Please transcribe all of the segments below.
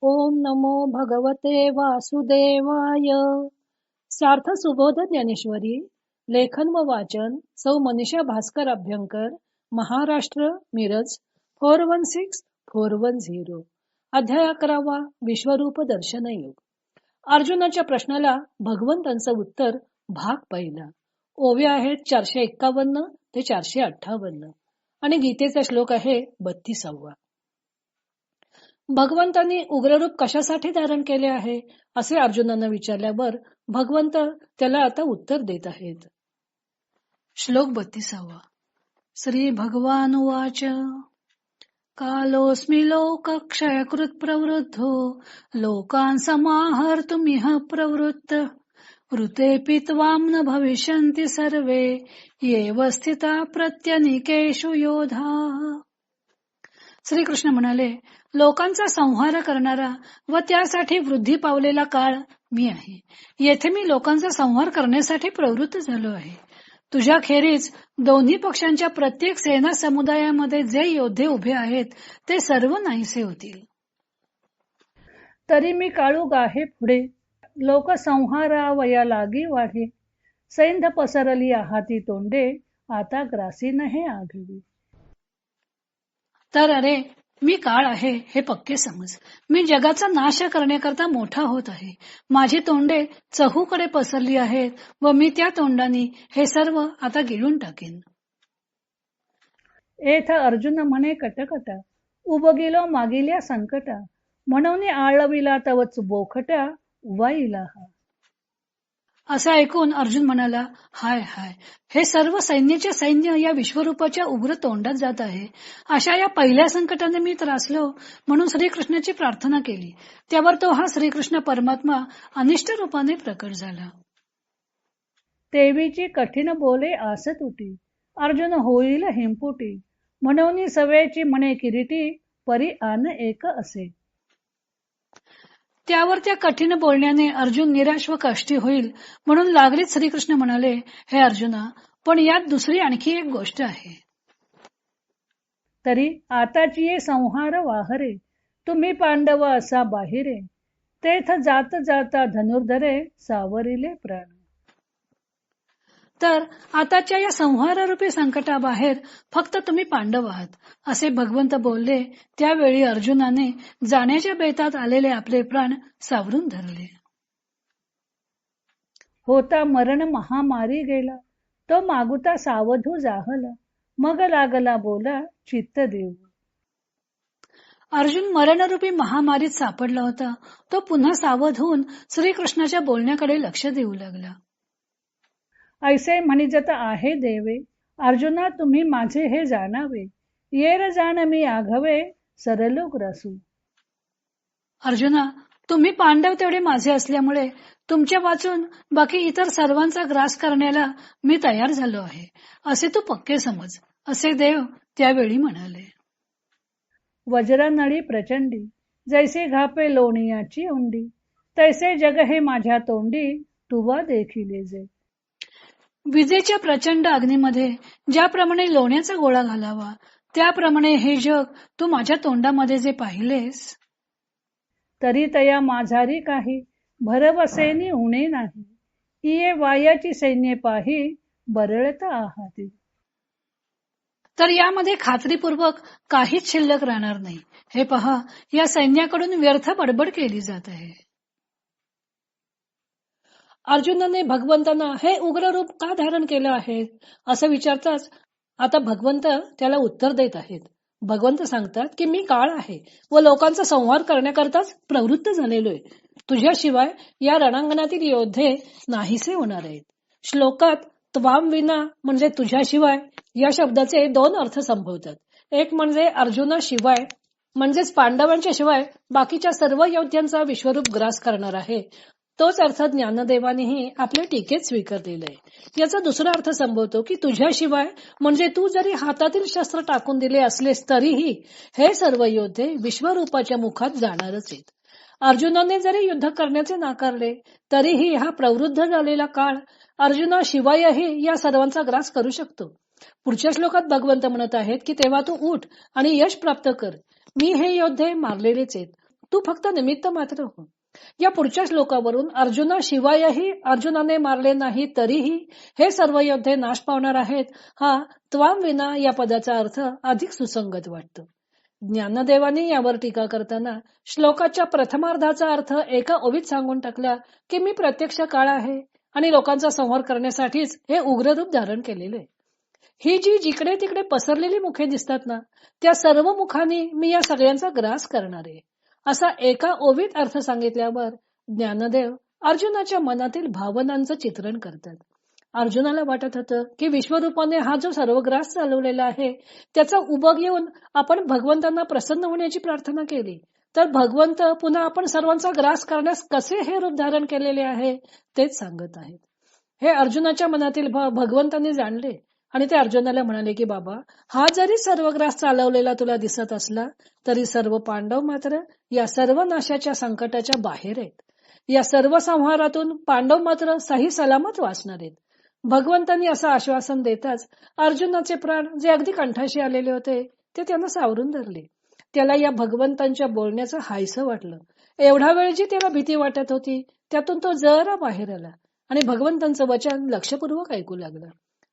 ओम नमो भगवते वासुदेवाय. सार्थ सुबोध ज्ञानेश्वरी. लेखन व वाचन सौ मनीषा भास्कर अभ्यंकर, महाराष्ट्र, मिरज 416410. अध्याय 11. विश्वरूप दर्शन योग. अर्जुनाच्या प्रश्नाला भगवंतांचं उत्तर, भाग पहिला. ओव्या आहेत 451 ते 458 आणि गीतेचा श्लोक आहे 32. भगवंतांनी उग्ररूप कशासाठी धारण केले आहे असे अर्जुनानं विचारल्यावर भगवंत त्याला आता उत्तर देत आहेत. श्लोक 32. श्री भगवान उवाच. कालोस्मि लोकक्षयकृत प्रवृद्धो लोकान् समाहर्तुमिह प्रवृत्त ऋतेऽपि त्वां न भविष्यन्ति सर्वे येव स्थिता प्रत्यनिकेषु योधा. श्रीकृष्ण म्हणाले, लोकांचा संहार करणारा व त्यासाठी वृद्धी पावलेला काळ मी आहे. येथे मी लोकांचा संहार करण्यासाठी प्रवृत्त झालो आहे. तुझ्या खेरीज दोन्ही पक्षांच्या प्रत्येक सेना समुदायामध्ये जे योद्धे उभे आहेत ते सर्व नाहीसे होतील. तरी मी काळूग आहे पुढे, लोक संहारावया लागी वाढे. सैन्य पसरली हाती तोंडे, आता ग्रासी नहे आघवी. तर अरे, मी काळ आहे हे पक्के समज. मी जगाचा नाश करण्याकरता मोठा होत आहे. माझी तोंडे चहूकडे पसरली आहेत व मी त्या तोंडानी हे सर्व आता गिळून टाकेन. एथ अर्जुन म्हणे कटकटा, उबगिलो मागिल्या संकटा, म्हणून आळविला तवच बोखटा, उवाईला हा. असं ऐकून अर्जुन म्हणाला, हाय हाय, हे सर्व सैन्याचे सैन्य या विश्वरूपाच्या उग्र तोंडात जात आहे. अशा या पहिल्या संकटाने मी त्रासलो म्हणून श्रीकृष्णाची प्रार्थना केली. त्यावर तो हा श्रीकृष्ण परमात्मा अनिष्ट रूपाने प्रकट झाला. देवीची कठीण बोले आस तुटी, अर्जुन होईल हिंपुटी, म्हणून सवेची म्हणे किरीटी, परी आन एक असे. त्यावर त्या कठीण बोलण्याने अर्जुन निराश व कष्टी होईल म्हणून लागलीच श्रीकृष्ण म्हणाले, हे अर्जुना, पण यात दुसरी आणखी एक गोष्ट आहे. तरी आताची ये संहार वाहरे, तुम्ही पांडव असा बाहिरे, तेथ जात जाता धनुर्धरे, सावरिले प्राण. तर आताच्या या संहाररूपी संकटाबाहेर फक्त तुम्ही पांडव आहात असे भगवंत बोलले. त्यावेळी अर्जुनाने जाण्याच्या बेतात आलेले आपले प्राण सावरून धरले. होता मरण महामारी गेला, तो मागुता सावधू जाहला, मग लागला बोला चित्त देऊ. अर्जुन मरणरूपी महामारीत सापडला होता. तो पुन्हा सावध होऊन श्रीकृष्णाच्या बोलण्याकडे लक्ष देऊ लागला. ऐसे म्हणिजत आहे देवे, अर्जुना तुम्ही माझे हे जाणावे, येर जाण मी आघवे, सरलो ग्रासू. अर्जुना, तुम्ही पांडव तेवढे माझे असल्यामुळे तुमच्या वाचून बाकी इतर सर्वांचा ग्रास करण्याला मी तयार झालो आहे असे तू पक्के समज, असे देव त्यावेळी म्हणाले. वज्रनळी प्रचंडी, जैसे घापे लोणियाची उंडी, तैसे जग हे माझ्या तोंडी, तुवा देखिले जे. विजेच्या प्रचंड अग्नीमध्ये ज्याप्रमाणे लोण्याचा गोळा घालावा, त्याप्रमाणे हे जग तू माझ्या तोंडामध्ये जे पाहिलेस, तरी तया माझारी काही भरवसेनी उणे नाही, इये वायाची सैन्य पाही, बरळत आहाती. तर यामध्ये खात्रीपूर्वक काहीच शिल्लक राहणार नाही. हे पहा, या सैन्याकडून व्यर्थ बडबड केली जात आहे. अर्जुनाने भगवंतांना हे उग्र रूप का धारण केलं आहे असं विचारताच आता भगवंत त्याला उत्तर देत आहेत. भगवंत सांगतात की मी काळ आहे व लोकांचा संहार करण्याकरताच प्रवृत्त झालेलो आहे. तुझ्याशिवाय या रणांगणातील योद्धे नाहीसे होणार आहेत. श्लोकात त्वाम विना म्हणजे तुझ्याशिवाय या शब्दाचे दोन अर्थ संभवतात. एक म्हणजे अर्जुना शिवाय म्हणजेच पांडवांच्या शिवाय बाकीच्या सर्व योद्ध्यांचा विश्वरूप ग्रास करणार आहे. तोच अर्थ ज्ञानदेवानेही आपल्या टीकेत स्वीकारलेला आहे. याचा दुसरा अर्थ संभवतो की तुझ्याशिवाय म्हणजे तू जरी हातातील शस्त्र टाकून दिले असलेस तरीही हे सर्व योद्धे विश्वरूपाच्या मुखात जाणारच आहेत. अर्जुनाने जरी युद्ध करण्याचे नाकारले तरीही हा प्रवृद्ध झालेला काळ अर्जुनाशिवायही या सर्वांचा ग्रास करू शकतो. पुढच्या श्लोकात भगवंत म्हणत आहेत की तेव्हा तू उठ आणि यश प्राप्त कर. मी हे योद्धे मारलेलेच आहेत, तू फक्त निमित्त मात्र हो. या पुढच्या श्लोकावरून अर्जुनाने मारले नाही तरीही हे सर्व योद्धे नाश पावणार आहेत, हा त्वाम विना या पदाचा अर्थ अधिक सुसंगत वाटतो. ज्ञानदेवानी यावर टीका करताना श्लोकाच्या प्रथमार्धाचा अर्थ एका ओवीत सांगून टाकला की मी प्रत्यक्ष काळ आहे आणि लोकांचा संहार करण्यासाठीच हे उग्र रूप धारण केलेले. ही जी जिकडे तिकडे पसरलेली मुखे दिसतात ना, त्या सर्व मुखांनी मी या सगळ्यांचा ग्रास करणार आहे, असा एका ओवीत अर्थ सांगितल्यावर ज्ञानदेव अर्जुनाच्या मनातील भावनांचं चित्रण करतात. अर्जुनाला वाटत होतं की विश्वरूपाने हा जो सर्व ग्रास चालवलेला आहे त्याचा उबग येऊन आपण भगवंतांना प्रसन्न होण्याची प्रार्थना केली तर भगवंत पुन्हा आपण सर्वांचा ग्रास करण्यास कसे हे रूप धारण केलेले आहे तेच सांगत आहेत. हे अर्जुनाच्या मनातील भाव भगवंतांनी जाणले आणि ते अर्जुनाला म्हणाले की बाबा, हा जरी सर्व ग्रास चालवलेला तुला दिसत असला तरी सर्व पांडव मात्र या सर्व नाशाच्या संकटाच्या बाहेर आहेत. या सर्व संहारातून पांडव मात्र सही सलामत वाचणार आहेत. भगवंतांनी असं आश्वासन देताच अर्जुनाचे प्राण जे अगदी कंठाशी आलेले होते ते त्यानं सावरून धरले. त्याला या भगवंतांच्या बोलण्याचं हायसं वाटलं. एवढा वेळ जी त्याला भीती वाटत होती त्यातून तो जरा बाहेर आला आणि भगवंतांचं वचन लक्षपूर्वक ऐकू लागला.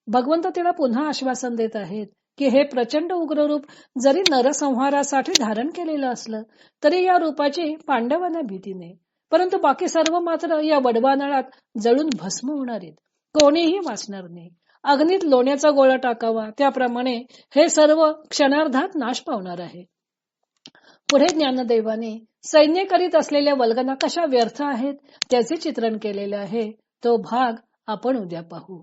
भगवंत त्याला पुन्हा आश्वासन देत आहेत की हे प्रचंड उग्र रूप जरी नरसंहारासाठी धारण केलेलं असलं तरी या रूपाची पांडवांना भीती नाही, परंतु बाकी सर्व मात्र या वडवानळात जळून भस्म होणार आहेत. कोणीही वाचणार नाही. अग्नीत लोण्याचा गोळा टाकावा त्याप्रमाणे हे सर्व क्षणार्धात नाश पावणार आहे. पुढे ज्ञानदेवाने सैन्य करीत असलेल्या वल्गना कशा व्यर्थ आहेत त्याचे चित्रण केलेले आहे. तो भाग आपण उद्या पाहू.